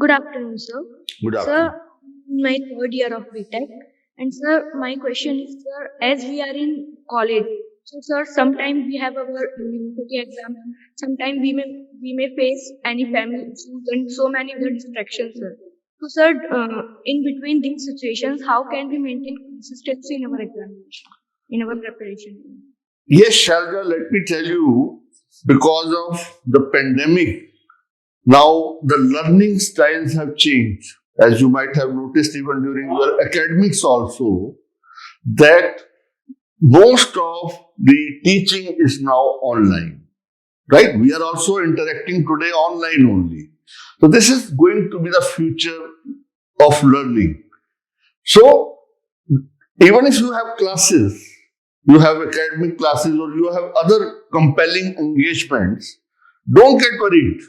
Good afternoon, sir. Good Sir, afternoon. my third year of BTech, and sir, my question is, sir, as we are in college, so sir, sometimes we have our university exam, sometimes we may face any family issues and so many other distractions, sir. So, sir, in between these situations, how can we maintain consistency in our examination, in our preparation? Yes, Sharda, let me tell you, because of the pandemic, now the learning styles have changed. As you might have noticed even during your academics also, that most of the teaching is now online. Right? We are also interacting today online only. So this is going to be the future of learning. So even if you have classes, you have academic classes or you have other compelling engagements, don't get worried.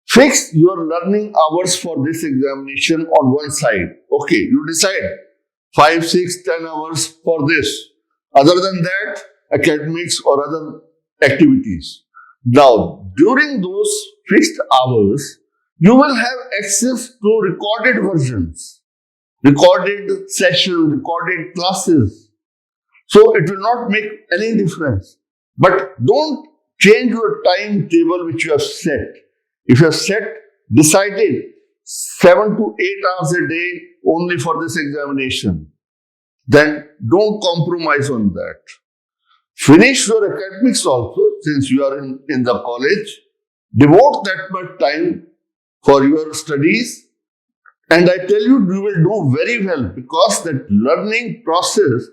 Fix your learning hours for this examination on one side. Okay, you decide 5, 6, 10 hours for this. Other than that, academics or other activities. Now, during those fixed hours, you will have access to recorded versions, recorded sessions, recorded classes. So it will not make any difference. But don't change your timetable which you have set. If you have decided 7 to 8 hours a day only for this examination, then don't compromise on that. Finish your academics also, since you are in the college. Devote that much time for your studies. And I tell you, you will do very well because that learning process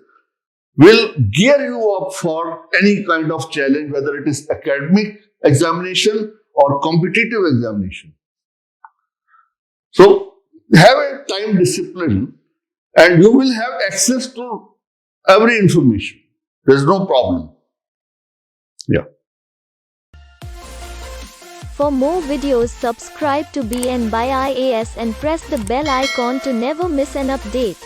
will gear you up for any kind of challenge, whether it is academic examination or competitive examination. So have a time discipline and you will have access to every information. There's no problem. Yeah. For more videos, subscribe to N by IAS and press the bell icon to never miss an update.